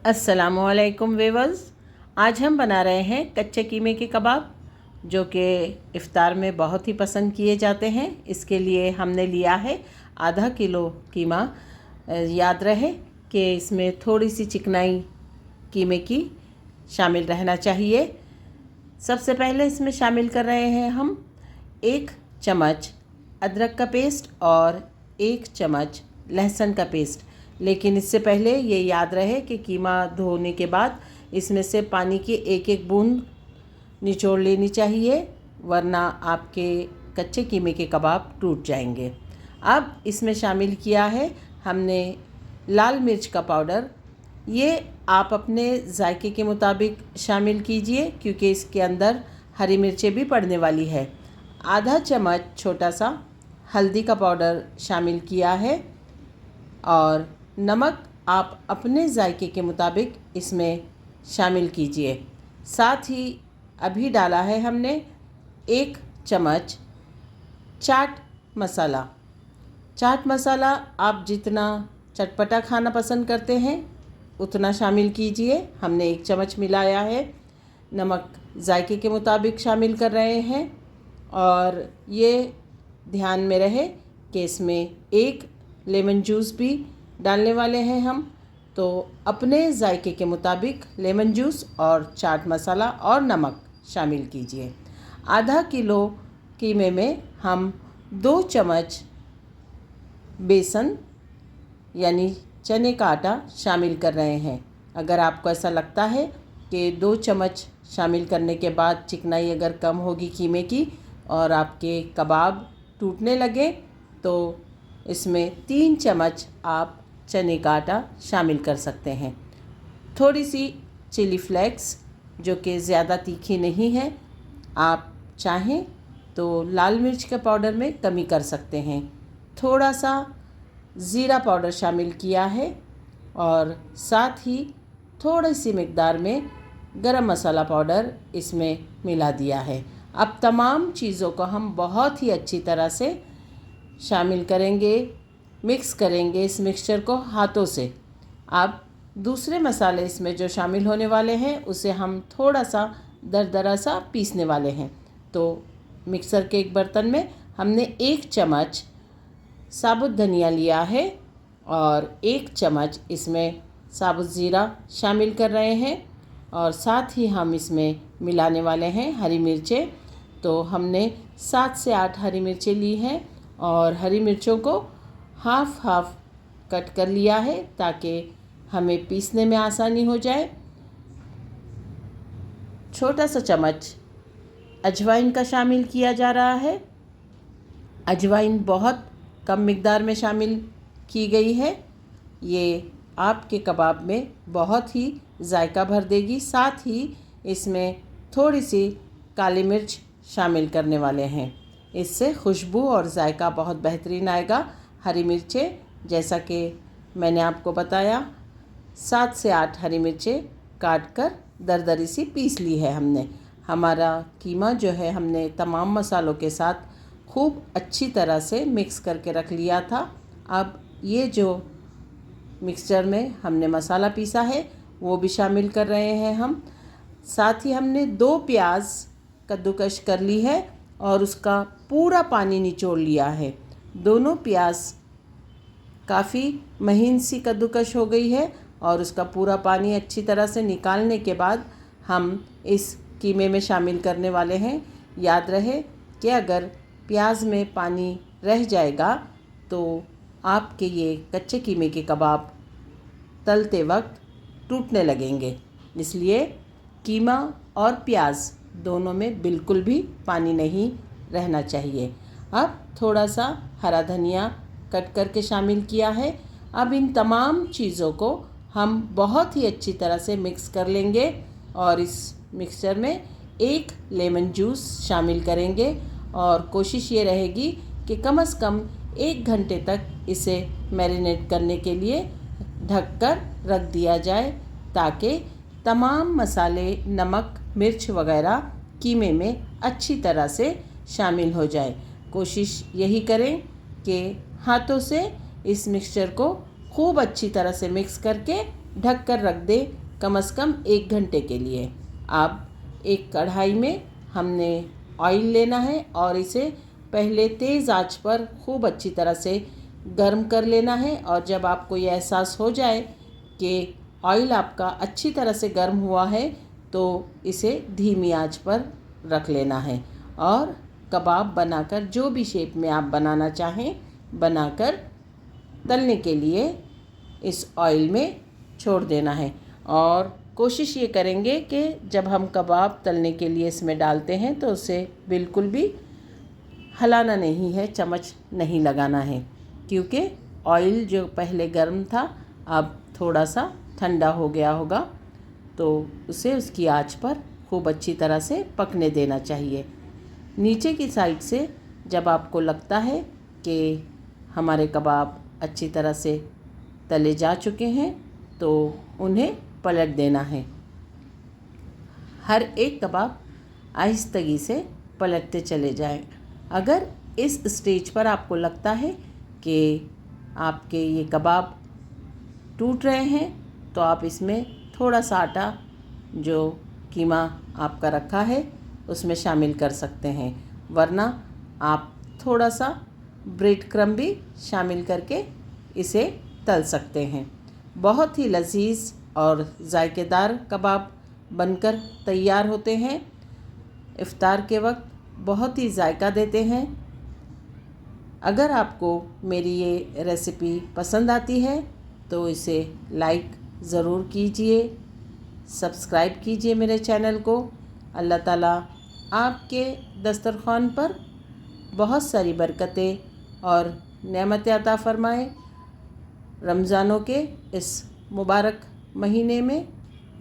अस्सलामुअलैकुम वेवर्स। आज हम बना रहे हैं कच्चे कीमे के कबाब, जो कि इफ़्तार में बहुत ही पसंद किए जाते हैं। इसके लिए हमने लिया है आधा किलो कीमा। याद रहे कि इसमें थोड़ी सी चिकनाई कीमे की शामिल रहना चाहिए। सबसे पहले इसमें शामिल कर रहे हैं हम 1 चम्मच अदरक का पेस्ट और 1 चम्मच लहसुन का पेस्ट। लेकिन इससे पहले ये याद रहे कि कीमा धोने के बाद इसमें से पानी की एक एक बूंद निचोड़ लेनी चाहिए, वरना आपके कच्चे कीमे के कबाब टूट जाएंगे। अब इसमें शामिल किया है हमने लाल मिर्च का पाउडर। ये आप अपने जायके के मुताबिक शामिल कीजिए, क्योंकि इसके अंदर हरी मिर्चें भी पड़ने वाली है। आधा चम्मच छोटा सा हल्दी का पाउडर शामिल किया है और नमक आप अपने जायके के मुताबिक इसमें शामिल कीजिए। साथ ही अभी डाला है हमने 1 चम्मच चाट मसाला। चाट मसाला आप जितना चटपटा खाना पसंद करते हैं उतना शामिल कीजिए। हमने 1 चम्मच मिलाया है। नमक जायके के मुताबिक शामिल कर रहे हैं और ये ध्यान में रहे कि इसमें 1 लेमन जूस भी डालने वाले हैं हम, तो अपने जायके के मुताबिक लेमन जूस और चाट मसाला और नमक शामिल कीजिए। आधा किलो कीमे में हम 2 चम्मच बेसन यानी चने का आटा शामिल कर रहे हैं। अगर आपको ऐसा लगता है कि 2 चम्मच शामिल करने के बाद चिकनाई अगर कम होगी कीमे की और आपके कबाब टूटने लगे, तो इसमें 3 चम्मच आप चने का आटा शामिल कर सकते हैं। थोड़ी सी चिली फ्लेक्स, जो कि ज़्यादा तीखी नहीं है, आप चाहें तो लाल मिर्च के पाउडर में कमी कर सकते हैं। थोड़ा सा ज़ीरा पाउडर शामिल किया है और साथ ही थोड़ी सी मिक़दार में गरम मसाला पाउडर इसमें मिला दिया है। अब तमाम चीज़ों को हम बहुत ही अच्छी तरह से शामिल करेंगे, मिक्स करेंगे इस मिक्सचर को हाथों से। अब दूसरे मसाले इसमें जो शामिल होने वाले हैं उसे हम थोड़ा सा दरदरा सा पीसने वाले हैं। तो मिक्सर के एक बर्तन में हमने 1 चम्मच साबुत धनिया लिया है और 1 चम्मच इसमें साबुत ज़ीरा शामिल कर रहे हैं और साथ ही हम इसमें मिलाने वाले हैं हरी मिर्चें। तो हमने 7 से 8 हरी मिर्चें ली हैं और हरी मिर्चों को हाफ कट कर लिया है ताकि हमें पीसने में आसानी हो जाए। छोटा सा चम्मच अजवाइन का शामिल किया जा रहा है। अजवाइन बहुत कम मिक़दार में शामिल की गई है। ये आपके कबाब में बहुत ही जायका भर देगी। साथ ही इसमें थोड़ी सी काली मिर्च शामिल करने वाले हैं। इससे खुशबू और जायका बहुत बेहतरीन आएगा। हरी मिर्चें, जैसा कि मैंने आपको बताया, 7 से 8 हरी मिर्चें काट कर दरदरी सी पीस ली है हमने। हमारा कीमा जो है हमने तमाम मसालों के साथ खूब अच्छी तरह से मिक्स करके रख लिया था। अब ये जो मिक्सचर में हमने मसाला पीसा है वो भी शामिल कर रहे हैं हम। साथ ही हमने 2 प्याज कद्दूकश कर ली है और उसका पूरा पानी निचोड़ लिया है। दोनों प्याज काफ़ी महीन सी कद्दूकश हो गई है और उसका पूरा पानी अच्छी तरह से निकालने के बाद हम इस कीमे में शामिल करने वाले हैं। याद रहे कि अगर प्याज में पानी रह जाएगा तो आपके ये कच्चे कीमे के कबाब तलते वक्त टूटने लगेंगे। इसलिए कीमा और प्याज दोनों में बिल्कुल भी पानी नहीं रहना चाहिए। अब थोड़ा सा हरा धनिया कट करके शामिल किया है। अब इन तमाम चीज़ों को हम बहुत ही अच्छी तरह से मिक्स कर लेंगे और इस मिक्सचर में 1 लेमन जूस शामिल करेंगे और कोशिश ये रहेगी कि कम से कम 1 घंटे तक इसे मैरिनेट करने के लिए ढककर रख दिया जाए, ताकि तमाम मसाले, नमक, मिर्च वगैरह कीमे में अच्छी तरह से शामिल हो जाए। कोशिश यही करें कि हाथों से इस मिक्सचर को खूब अच्छी तरह से मिक्स करके ढक कर रख दें कम से कम 1 घंटे के लिए। अब एक कढ़ाई में हमने ऑयल लेना है और इसे पहले तेज़ आंच पर खूब अच्छी तरह से गर्म कर लेना है। और जब आपको ये एहसास हो जाए कि ऑयल आपका अच्छी तरह से गर्म हुआ है तो इसे धीमी आंच पर रख लेना है और कबाब बनाकर जो भी शेप में आप बनाना चाहें बनाकर तलने के लिए इस ऑयल में छोड़ देना है। और कोशिश ये करेंगे कि जब हम कबाब तलने के लिए इसमें डालते हैं तो उसे बिल्कुल भी हिलाना नहीं है, चम्मच नहीं लगाना है, क्योंकि ऑयल जो पहले गर्म था अब थोड़ा सा ठंडा हो गया होगा, तो उसे उसकी आंच पर खूब अच्छी तरह से पकने देना चाहिए। नीचे की साइड से जब आपको लगता है कि हमारे कबाब अच्छी तरह से तले जा चुके हैं तो उन्हें पलट देना है। हर एक कबाब आहिस्तगी से पलटते चले जाएं। अगर इस स्टेज पर आपको लगता है कि आपके ये कबाब टूट रहे हैं तो आप इसमें थोड़ा सा आटा जो कीमा आपका रखा है उसमें शामिल कर सकते हैं, वरना आप थोड़ा सा ब्रेड क्रम्ब भी शामिल करके इसे तल सकते हैं। बहुत ही लजीज और जायकेदार कबाब बनकर तैयार होते हैं। इफ्तार के वक्त बहुत ही जायका देते हैं। अगर आपको मेरी ये रेसिपी पसंद आती है तो इसे लाइक ज़रूर कीजिए, सब्सक्राइब कीजिए मेरे चैनल को। अल्लाह ताला आपके दस्तरख़्वान पर बहुत सारी बरकतें और नेमतें अता फ़रमाए। रमज़ानों के इस मुबारक महीने में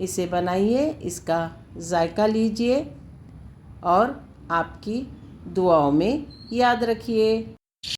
इसे बनाइए, इसका जायका लीजिए और आपकी दुआओं में याद रखिए।